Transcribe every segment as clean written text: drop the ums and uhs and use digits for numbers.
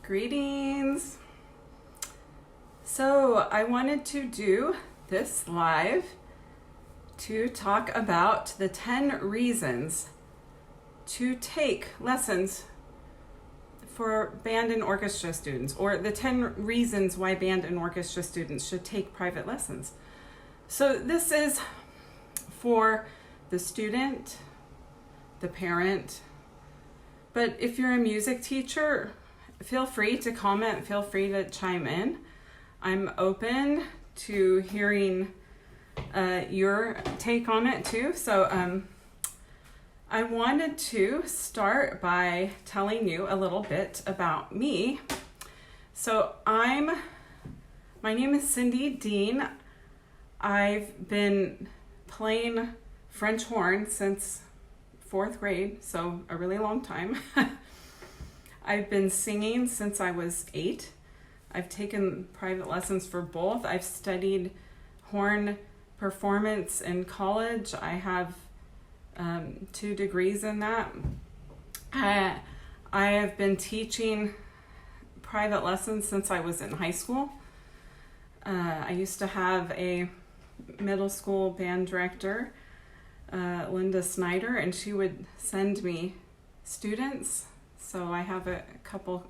Greetings. So I wanted to do this live to talk about the 10 reasons to take lessons for band and orchestra students, or the 10 reasons why band and orchestra students should take private lessons. So this is for the student, the parent, but if you're a music teacher, feel free to comment, feel free to chime in. I'm open to hearing your take on it too. So I wanted to start by telling you a little bit about me. So my name is Cindy Dean. I've been playing French horn since 4th grade, so a really long time. I've been singing since I was 8. I've taken private lessons for both. I've studied horn performance in college. I have 2 degrees in that. I have been teaching private lessons since I was in high school. I used to have a middle school band director, Linda Snyder, and she would send me students. So I have a couple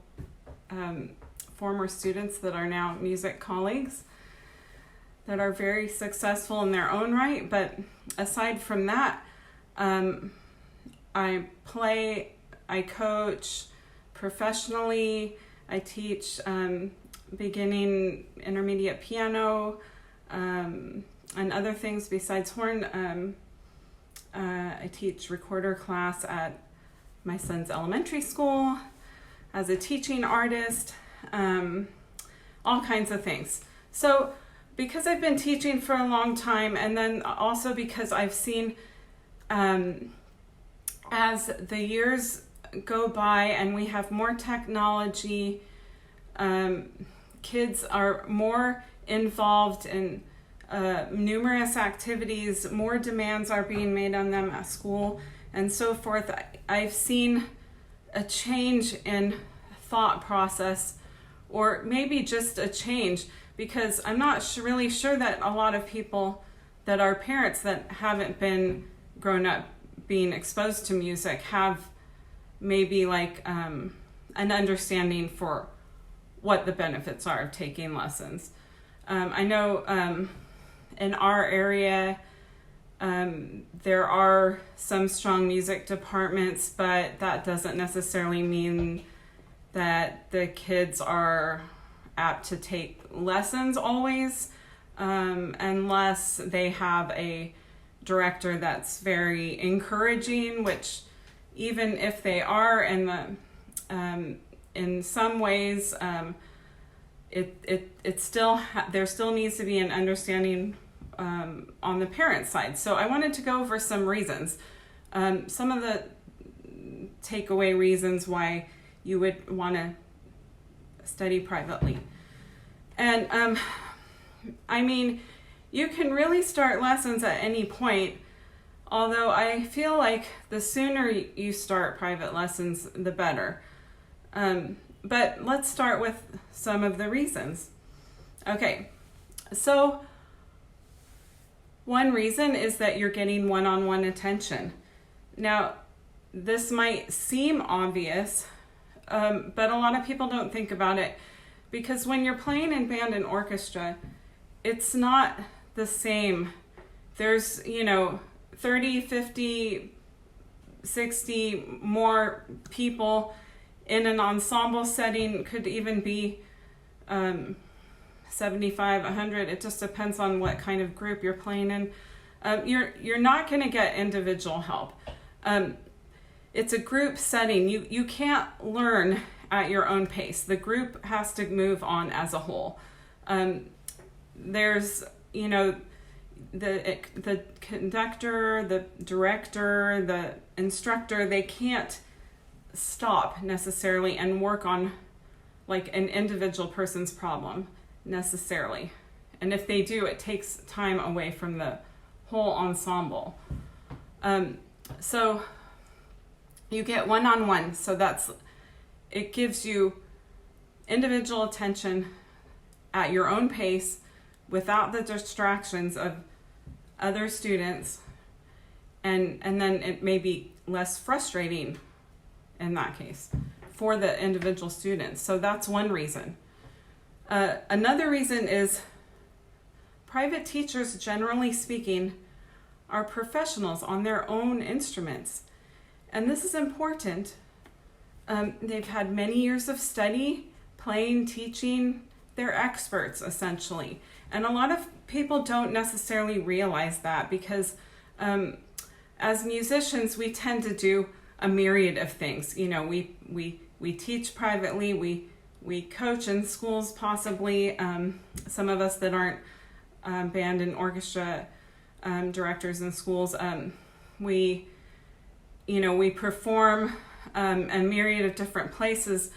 former students that are now music colleagues that are very successful in their own right. But aside from that, I play, I coach professionally, I teach beginning, intermediate piano, and other things besides horn. I teach recorder class at my son's elementary school as a teaching artist, all kinds of things. So because I've been teaching for a long time, and then also because I've seen as the years go by and we have more technology, kids are more involved in numerous activities, more demands are being made on them at school and so forth. I've seen a change in thought process, or maybe just a change, because I'm not really sure that a lot of people that are parents that haven't been grown up being exposed to music have maybe like an understanding for what the benefits are of taking lessons. I know in our area there are some strong music departments, but that doesn't necessarily mean that the kids are apt to take lessons always, unless they have a director that's very encouraging, which even if they are in some ways, it still there still needs to be an understanding on the parent side. So I wanted to go over some reasons, some of the takeaway reasons why you would want to study privately. And I mean, you can really start lessons at any point, although I feel like the sooner you start private lessons, the better. But let's start with some of the reasons. Okay, so one reason is that you're getting one-on-one attention. Now, this might seem obvious, but a lot of people don't think about it, because when you're playing in band and orchestra, it's not the same. There's, 30, 50, 60 more people in an ensemble setting, could even be 75, 100. It just depends on what kind of group you're playing in. You're not going to get individual help. It's a group setting. You can't learn at your own pace. The group has to move on as a whole. There's, the conductor, the director, the instructor, they can't stop necessarily and work on like an individual person's problem necessarily. And if they do, it takes time away from the whole ensemble. So you get one-on-one, so it gives you individual attention at your own pace without the distractions of other students, and then it may be less frustrating in that case for the individual students. So that's one reason. Another reason is private teachers, generally speaking, are professionals on their own instruments. And this is important. They've had many years of study, playing, teaching. They're experts, essentially. And a lot of people don't necessarily realize that because as musicians, we tend to do a myriad of things. You know, we teach privately, we coach in schools possibly. Some of us that aren't band and orchestra directors in schools, we perform a myriad of different places.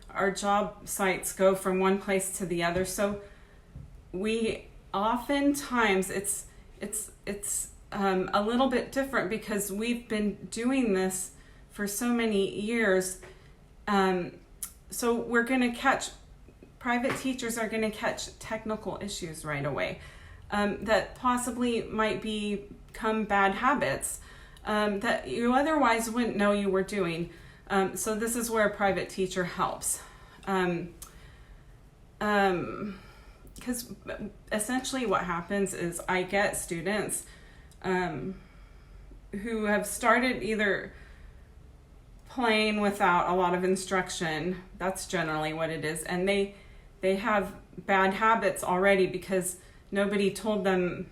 Our job sites go from one place to the other. So we oftentimes it's a little bit different because we've been doing this for so many years. So we're going to catch, private teachers are going to catch technical issues right away that possibly might become bad habits that you otherwise wouldn't know you were doing. So this is where a private teacher helps. Because essentially what happens is I get students who have started either playing without a lot of instruction. That's generally what it is. And they have bad habits already because nobody told them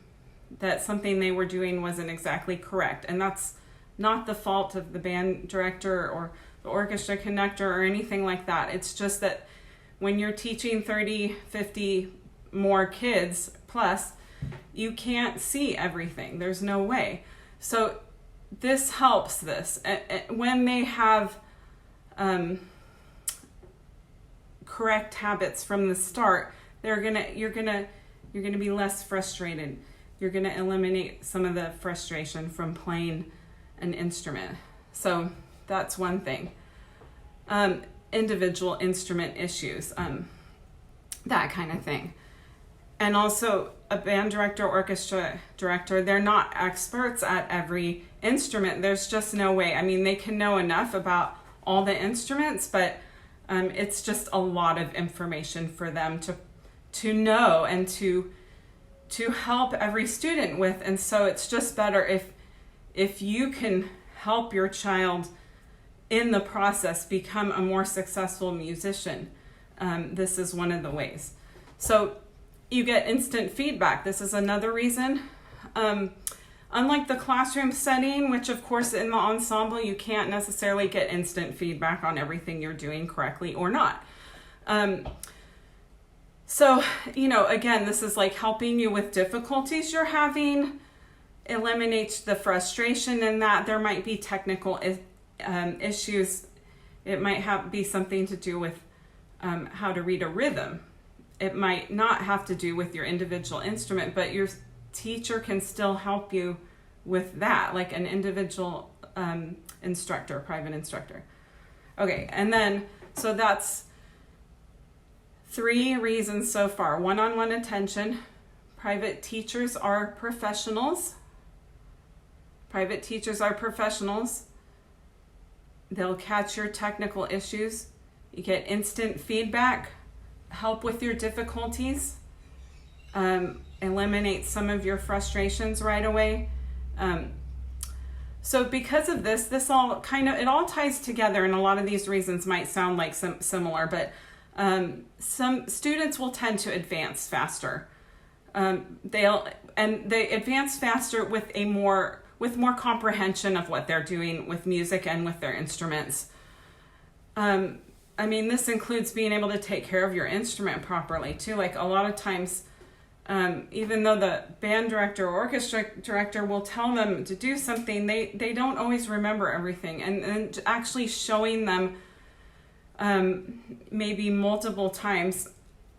that something they were doing wasn't exactly correct. And that's not the fault of the band director or the orchestra conductor or anything like that. It's just that when you're teaching 30, 50 more kids plus, you can't see everything. There's no way. So this helps this. When they have correct habits from the start, you're gonna be less frustrated. You're gonna eliminate some of the frustration from playing an instrument. So that's one thing. Individual instrument issues, that kind of thing. And also a band director, orchestra director, they're not experts at every instrument. There's just no way. I mean, they can know enough about all the instruments, but it's just a lot of information for them to know and to help every student with. And so it's just better if you can help your child in the process become a more successful musician. This is one of the ways. So you get instant feedback. This is another reason. Unlike the classroom setting, which of course in the ensemble you can't necessarily get instant feedback on everything you're doing correctly or not. So, again, this is like helping you with difficulties you're having, eliminates the frustration in that. There might be technical issues. It might be something to do with how to read a rhythm. It might not have to do with your individual instrument, but your teacher can still help you with that, like an individual instructor, private instructor. Okay, and then, so that's 3 reasons so far. One-on-one attention. Private teachers are professionals. Private teachers are professionals. They'll catch your technical issues. You get instant feedback, help with your difficulties, eliminate some of your frustrations right away. So because of this, it all ties together, and a lot of these reasons might sound like similar, but some students will tend to advance faster. They advance faster with more comprehension of what they're doing with music and with their instruments. This includes being able to take care of your instrument properly too. Like a lot of times, even though the band director or orchestra director will tell them to do something, they don't always remember everything. And actually showing them maybe multiple times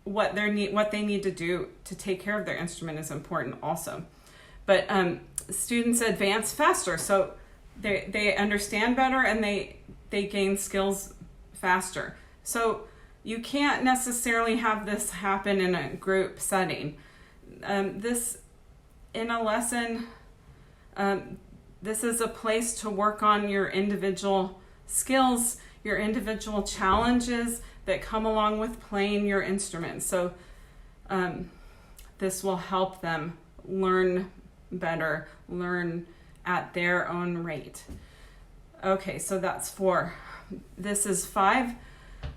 what they need to do to take care of their instrument is important also. But students advance faster, so they understand better and they gain skills faster. So you can't necessarily have this happen in a group setting. This, in a lesson, this is a place to work on your individual skills, your individual challenges that come along with playing your instrument. So this will help them learn better, learn at their own rate. Okay, so that's 4. This is 5.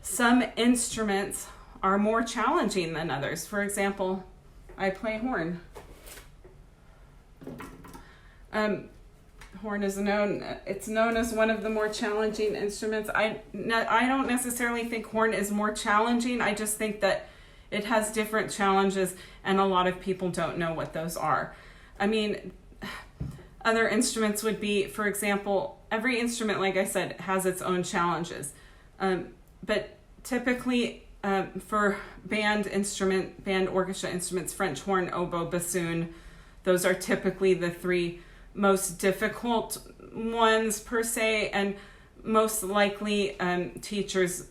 Some instruments are more challenging than others. For example, I play horn. Horn is known as one of the more challenging instruments. I don't necessarily think horn is more challenging. I just think that it has different challenges, and a lot of people don't know what those are. I mean, other instruments would be, for example, every instrument, like I said, has its own challenges. But typically for band orchestra instruments, French horn, oboe, bassoon, those are typically the 3 most difficult ones per se, and most likely teachers,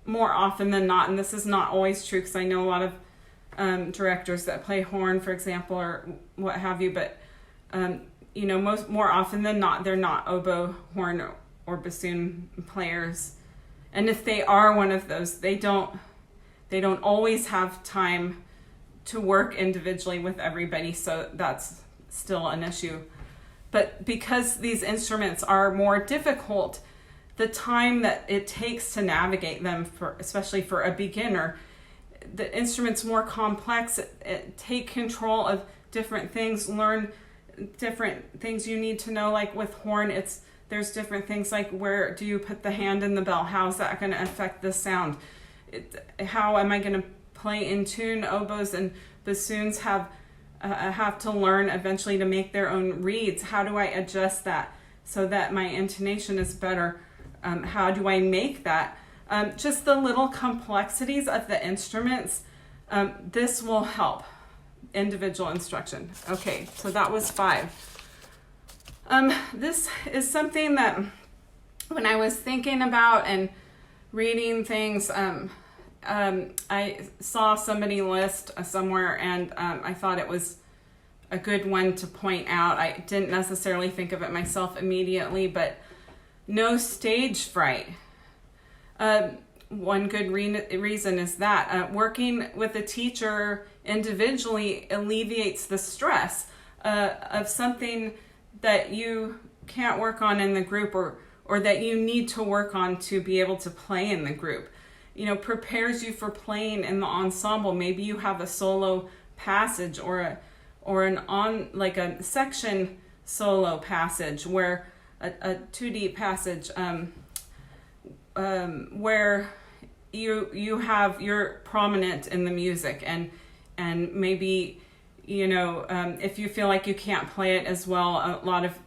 more often than not, and this is not always true because I know a lot of directors that play horn, for example, or what have you, but more often than not, they're not oboe, horn, or bassoon players. And if they are one of those, they don't always have time to work individually with everybody, so that's still an issue. But because these instruments are more difficult, the time that it takes to navigate them, especially for a beginner, the instrument's more complex. Take control of different things, learn different things you need to know. Like with horn, there's different things like, where do you put the hand in the bell? How's that going to affect the sound? How am I going to play in tune? Oboes and bassoons have to learn eventually to make their own reeds. How do I adjust that so that my intonation is better? How do I make that? Just the little complexities of the instruments. This will help individual instruction. Okay, so that was 5. This is something that when I was thinking about and reading things, I saw somebody list somewhere, and I thought it was a good one to point out. I didn't necessarily think of it myself immediately, but no stage fright. One good reason is that working with a teacher individually alleviates the stress of something that you can't work on in the group, or that you need to work on to be able to play in the group. Prepares you for playing in the ensemble. Maybe you have a solo passage or a section solo passage, where a 2D passage where you're prominent in the music, and maybe if you feel like you can't play it as well, a lot of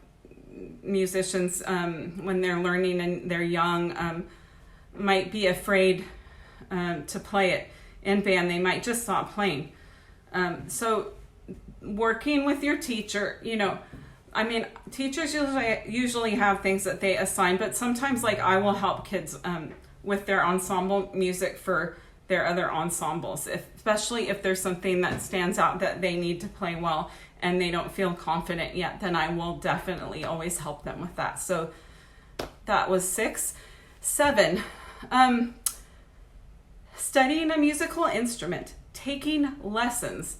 musicians when they're learning and they're young might be afraid to play it in band. They might just stop playing. So working with your teacher, teachers usually have things that they assign, but sometimes I will help kids with their ensemble music for their other ensembles, especially if there's something that stands out that they need to play well and they don't feel confident yet, then I will definitely always help them with that. So that was 6. 7, studying a musical instrument, taking lessons,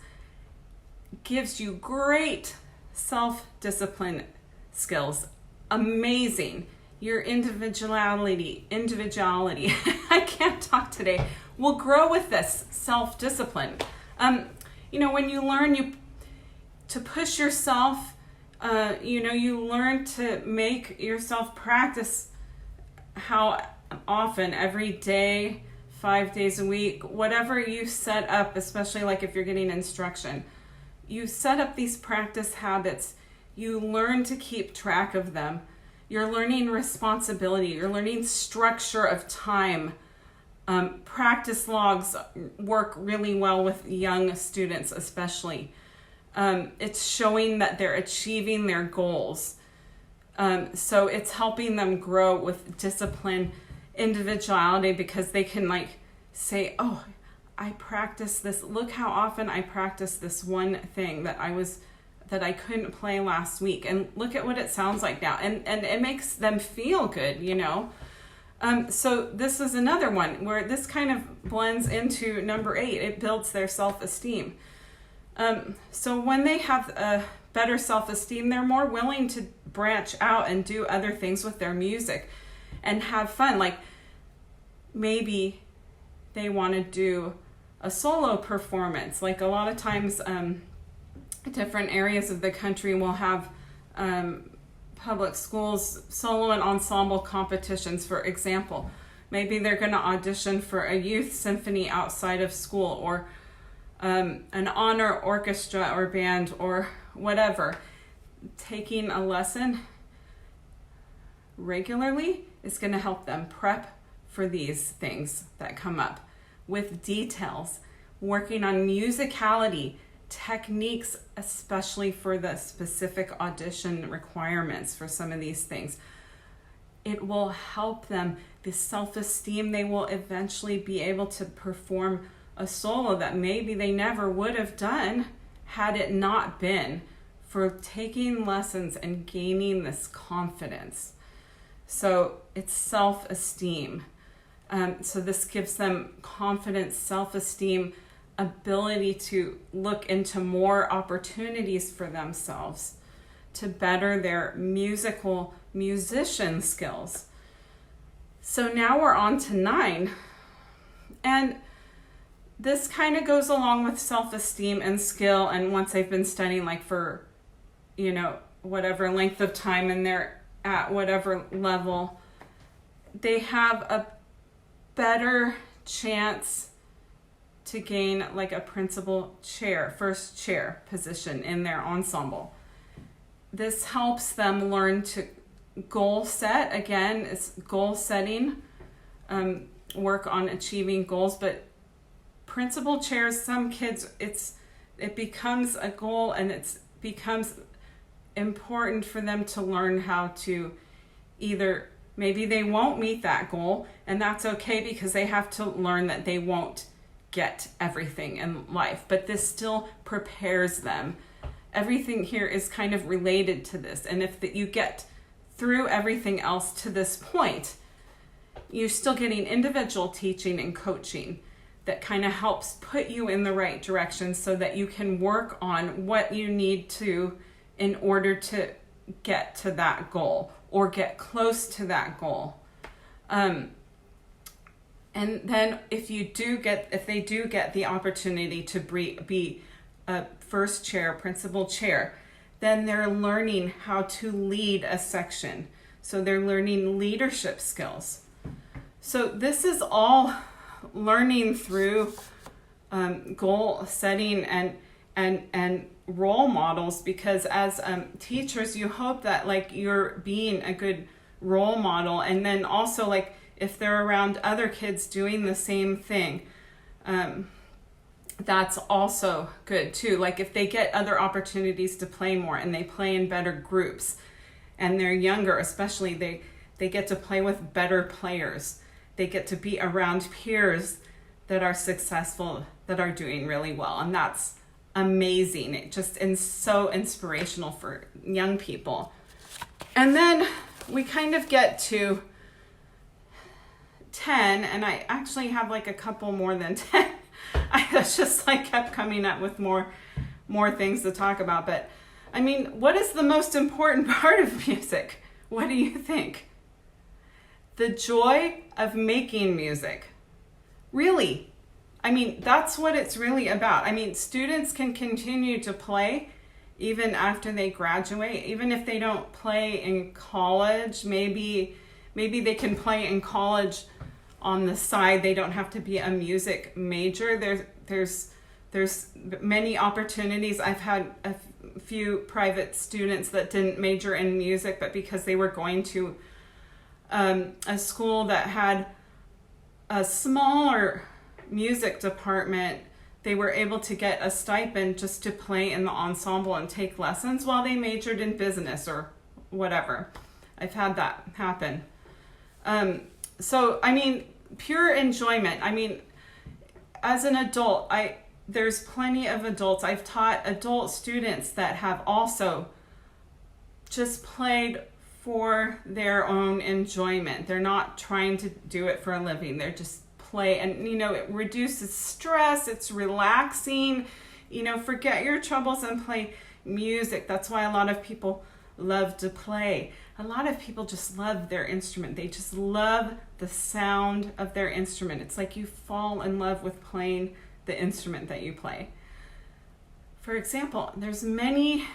gives you great self-discipline skills. Amazing. Your individuality, I can't talk today, will grow with this self-discipline. When you learn to push yourself, you learn to make yourself practice how often, every day, 5 days a week, whatever you set up, especially if you're getting instruction, you set up these practice habits, you learn to keep track of them. You're learning responsibility, you're learning structure of time. Practice logs work really well with young students especially. It's showing that they're achieving their goals. So it's helping them grow with discipline, individuality, because they can say, oh, I practice this. Look how often I practice this one thing that I couldn't play last week, and look at what it sounds like now. And it makes them feel good, you know. So this is another one where this kind of blends into number 8. It builds their self-esteem. So when they have a better self-esteem, they're more willing to branch out and do other things with their music and have fun. Like maybe they want to do a solo performance. Like a lot of times, different areas of the country will have public schools solo and ensemble competitions, for example. Maybe they're going to audition for a youth symphony outside of school, or an honor orchestra or band or whatever. Taking a lesson regularly is going to help them prep for these things that come up with details, working on musicality, techniques, especially for the specific audition requirements for some of these things. It will help them, the self-esteem. They will eventually be able to perform a solo that maybe they never would have done had it not been for taking lessons and gaining this confidence. So it's self-esteem. So this gives them confidence, self-esteem, ability to look into more opportunities for themselves to better their musician skills. So now we're on to 9. And this kind of goes along with self-esteem and skill. And once they've been studying like for, you know, whatever length of time and they're at whatever level, they have a better chance to gain like a principal chair, first chair position in their ensemble. This helps them learn to goal set. Again, it's goal setting, work on achieving goals, but principal chairs, some kids, it becomes a goal, and it becomes important for them to learn how to either, maybe they won't meet that goal, and that's okay because they have to learn that they won't get everything in life, but this still prepares them. Everything here is kind of related to this, and if you get through everything else to this point, you're still getting individual teaching and coaching that kind of helps put you in the right direction so that you can work on what you need to in order to get to that goal or get close to that goal. And then if they do get the opportunity to be a first chair, principal chair, then they're learning how to lead a section. So they're learning leadership skills. So this is all learning through goal setting and role models, because as teachers, you hope that like you're being a good role model, and then also like if they're around other kids doing the same thing, that's also good too. Like if they get other opportunities to play more and they play in better groups, and they're younger especially, they get to play with better players. They get to be around peers that are successful, that are doing really well, and that's amazing. It just is so inspirational for young people. And then we kind of get to 10, and I actually have like a couple more than 10. I just like kept coming up with more things to talk about. But I mean, what is the most important part of music? What do you think? The joy of making music. Really. I mean, that's what it's really about. I mean, students can continue to play even after they graduate, even if they don't play in college. Maybe they can play in college on the side. They don't have to be a music major. There's many opportunities. I've had a few private students that didn't major in music, but because they were going to a school that had a smaller music department, they were able to get a stipend just to play in the ensemble and take lessons while they majored in business or whatever. I've had that happen. So, I mean, pure enjoyment. I mean, as an adult, there's plenty of adults. I've taught adult students that have also just played for their own enjoyment. They're not trying to do it for a living. They're just play, and it reduces stress. It's relaxing. Forget your troubles and play music. That's why a lot of people love to play. A lot of people just love their instrument. They just love the sound of their instrument. It's like you fall in love with playing the instrument that you play. For example, there's many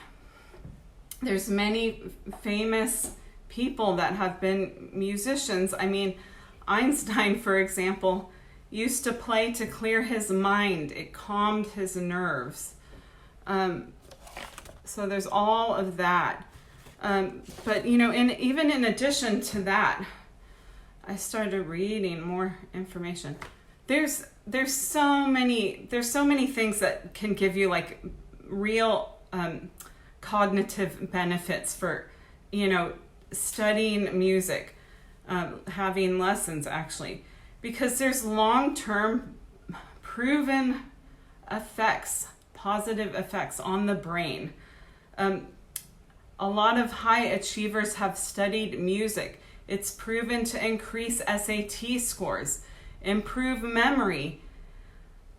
famous people that have been musicians. I mean, Einstein, for example, used to play to clear his mind. It calmed his nerves. So there's all of that. But even in addition to that, I started reading more information. There's so many things that can give you like real cognitive benefits for studying music, having lessons actually, because there's long-term proven effects, positive effects on the brain. A lot of high achievers have studied music. It's proven to increase SAT scores, improve memory,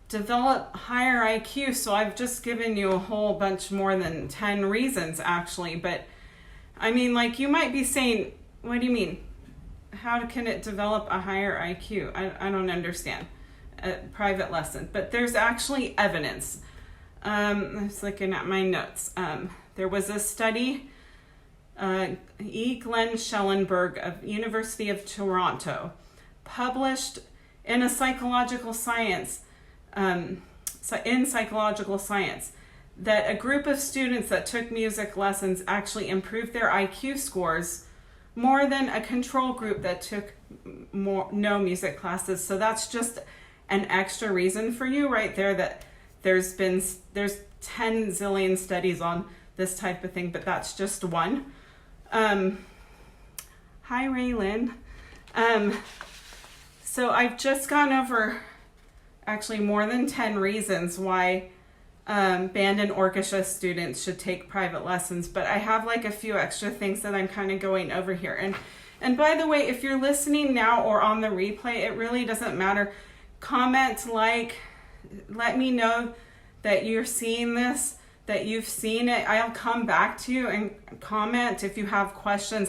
develop higher IQ. So I've just given you a whole bunch more than 10 reasons actually, but I mean, like, you might be saying, what do you mean? How can it develop a higher IQ? I don't understand. A private lesson. But there's actually evidence. I was looking at my notes. There was a study, E. Glenn Schellenberg of University of Toronto, published in Psychological Science, that a group of students that took music lessons actually improved their IQ scores more than a control group that took no music classes. So that's just an extra reason for you right there that there's 10 zillion studies on this type of thing, but that's just one. Hi, Raylan. So I've just gone over actually more than 10 reasons why band and orchestra students should take private lessons, but I have like a few extra things that I'm kind of going over here. And by the way, if you're listening now or on the replay, it really doesn't matter. Comment, let me know that you're seeing this, that you've seen it. I'll come back to you and comment if you have questions.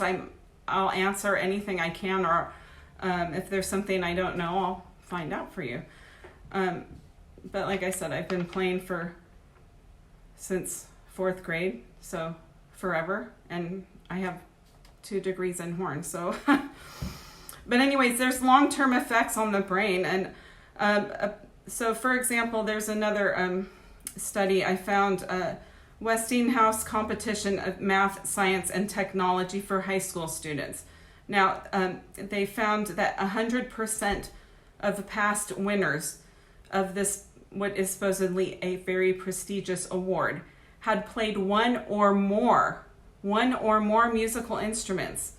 I'll answer anything I can, or if there's something I don't know, I'll find out for you. But like I said, I've been playing since 4th grade, so forever, and I have 2 degrees in horn, so. But anyways, there's long-term effects on the brain, and so for example, there's another study I found, Westinghouse competition of math, science, and technology for high school students. Now, they found that 100% of the past winners of this, what is supposedly a very prestigious award, had played one or more musical instruments,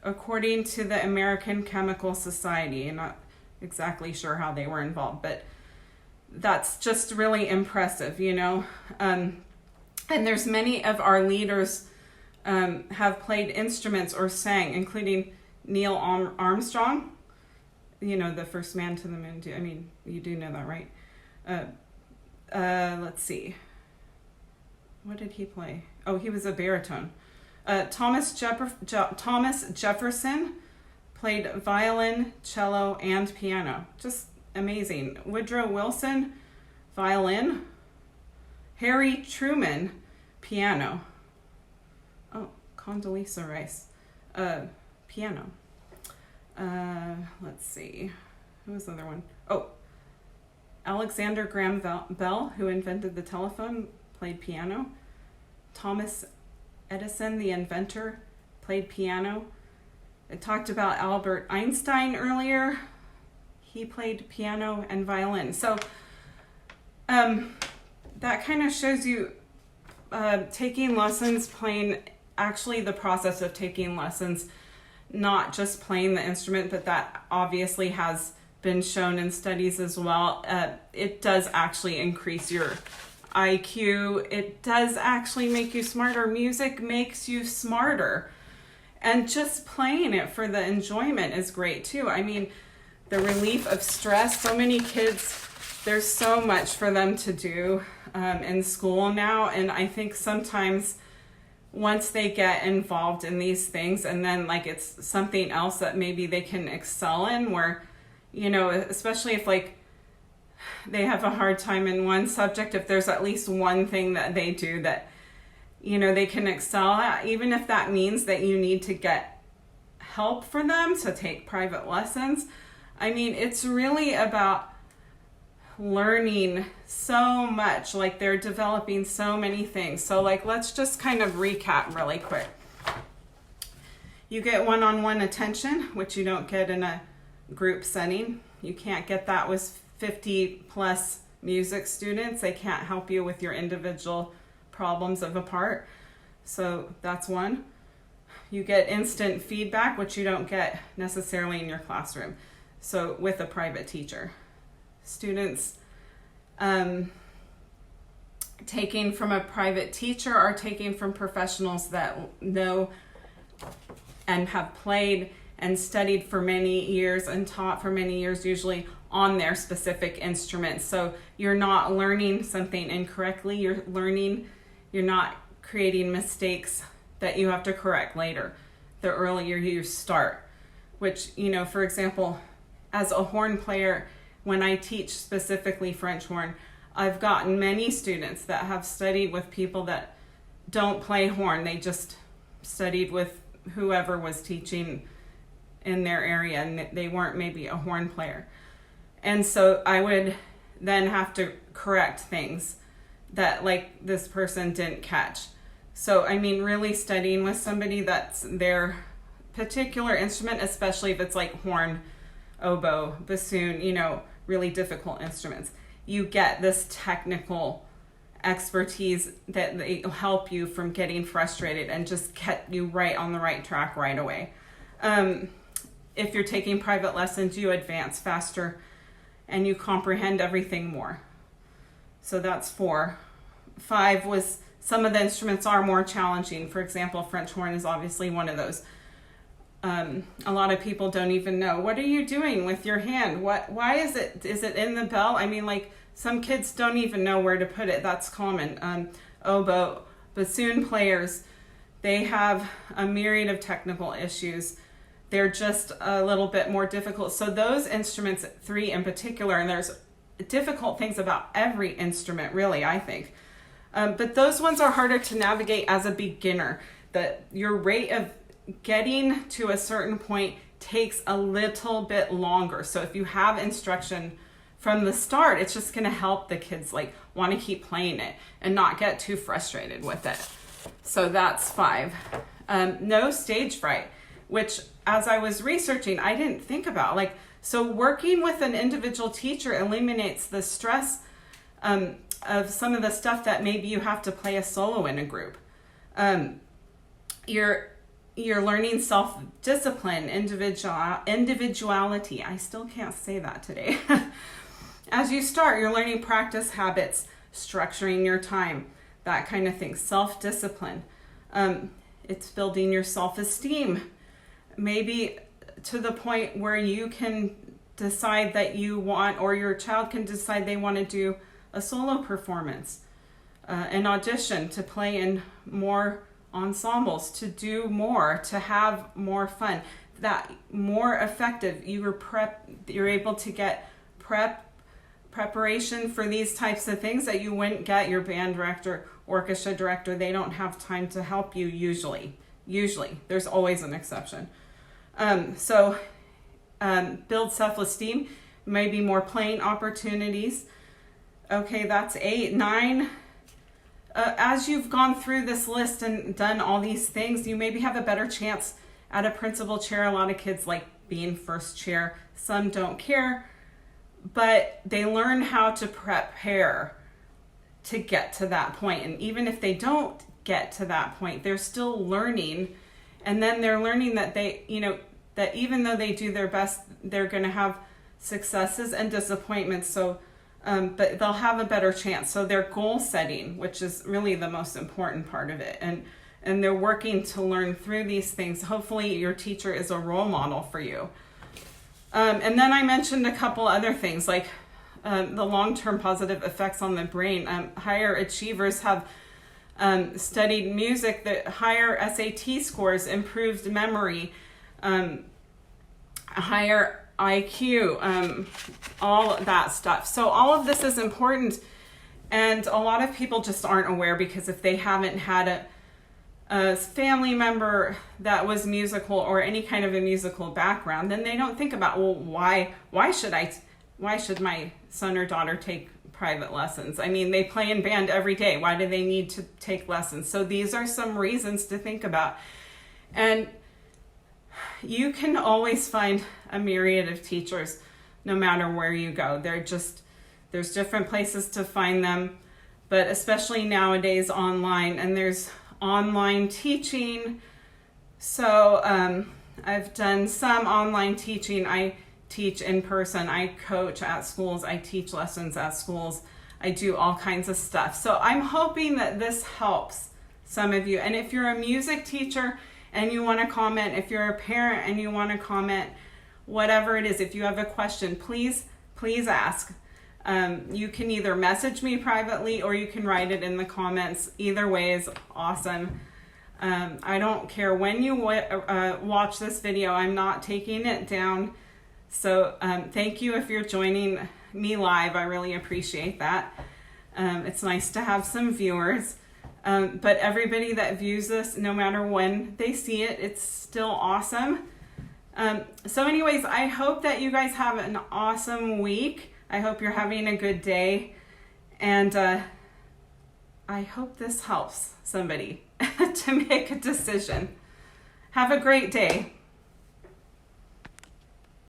according to the American Chemical Society. I'm not exactly sure how they were involved, but that's just really impressive, and there's many of our leaders have played instruments or sang, including Neil Armstrong, the first man to the moon. I mean, you do know that, right? Let's see. What did he play? Oh, he was a baritone. Thomas Jefferson played violin, cello, and piano. Just amazing. Woodrow Wilson, violin. Harry Truman, piano. Oh, Condoleezza Rice, piano. Let's see. Who was the other one? Oh, Alexander Graham Bell, who invented the telephone, played piano. Thomas Edison, the inventor, played piano. I talked about Albert Einstein earlier. He played piano and violin. So that kind of shows you taking lessons, actually the process of taking lessons, not just playing the instrument, but that obviously has been shown in studies as well. It does actually increase your IQ. It does actually make you smarter. Music makes you smarter. And just playing it for the enjoyment is great too. I mean, the relief of stress. So many kids, there's so much for them to do in school now. And I think sometimes once they get involved in these things and then like it's something else that maybe they can excel in, where, you know, especially if like they have a hard time in one subject, if there's at least one thing that they do that, you know, they can excel at, even if that means that you need to get help for them, so take private lessons. I mean, it's really about learning so much, like they're developing so many things. So like, let's just kind of recap really quick. You get one-on-one attention, which you don't get in a group setting. You can't get that with 50 plus music students. They can't help you with your individual problems of a part. So that's one. You get instant feedback, which you don't get necessarily in your classroom. So with a private teacher. Students taking from a private teacher are taking from professionals that know and have played and studied for many years and taught for many years, usually on their specific instruments. So you're not learning something incorrectly. You're not creating mistakes that you have to correct later, the earlier you start. Which, you know, for example, as a horn player, when I teach specifically French horn, I've gotten many students that have studied with people that don't play horn. They just studied with whoever was teaching in their area, and they weren't maybe a horn player. And so I would then have to correct things that like this person didn't catch. So, I mean, really studying with somebody that's their particular instrument, especially if it's like horn, oboe, bassoon, you know, really difficult instruments. You get this technical expertise that they help you from getting frustrated and just get you right on the right track right away. If you're taking private lessons, you advance faster and you comprehend everything more. So that's 4. 5 was some of the instruments are more challenging. For example, French horn is obviously one of those. A lot of people don't even know, what are you doing with your hand? Why is it in the bell? I mean, like some kids don't even know where to put it. That's common. Oboe, bassoon players, they have a myriad of technical issues. They're just a little bit more difficult. So those instruments, 3 in particular, and there's difficult things about every instrument, really, I think. But those ones are harder to navigate as a beginner. Your rate of getting to a certain point takes a little bit longer. So if you have instruction from the start, it's just going to help the kids like want to keep playing it and not get too frustrated with it. So that's 5. No stage fright, which as I was researching, I didn't think about. Like, so working with an individual teacher eliminates the stress of some of the stuff that maybe you have to play a solo in a group. You're learning self-discipline, individuality. I still can't say that today. As you start, you're learning practice habits, structuring your time, that kind of thing. Self-discipline. It's building your self-esteem. Maybe to the point where you can decide that you want, or your child can decide they want to do a solo performance, an audition to play in more ensembles, to do more, to have more fun, that more effective. You're able to get preparation for these types of things that you wouldn't get your band director, orchestra director. They don't have time to help you usually. There's always an exception. Build self-esteem, maybe more playing opportunities. Okay, that's 8. 9, as you've gone through this list and done all these things, you maybe have a better chance at a principal chair. A lot of kids like being first chair. Some don't care, but they learn how to prepare to get to that point. And even if they don't get to that point, they're still learning. And then they're learning that that even though they do their best, they're going to have successes and disappointments. So, but they'll have a better chance. So they're goal setting, which is really the most important part of it. And they're working to learn through these things. Hopefully your teacher is a role model for you. And then I mentioned a couple other things like the long-term positive effects on the brain. Higher achievers have studied music that higher SAT scores, improved memory, higher IQ, all that stuff. So all of this is important, and a lot of people just aren't aware, because if they haven't had a family member that was musical or any kind of a musical background, then they don't think about, well, why should my son or daughter take private lessons? I mean, they play in band every day. Why do they need to take lessons? So these are some reasons to think about. And you can always find a myriad of teachers no matter where you go. There's different places to find them, but especially nowadays online, and there's online teaching. So I've done some online teaching. I teach in person. I coach at schools. I teach lessons at schools. I do all kinds of stuff. So I'm hoping that this helps some of you. And if you're a music teacher and you want to comment, if you're a parent and you want to comment, whatever it is, if you have a question, please ask. You can either message me privately or you can write it in the comments. Either way is awesome. I don't care when you watch this video. I'm not taking it down. So thank you if you're joining me live. I really appreciate that. It's nice to have some viewers. But everybody that views this, no matter when they see it, it's still awesome. So anyways, I hope that you guys have an awesome week. I hope you're having a good day. And I hope this helps somebody to make a decision. Have a great day.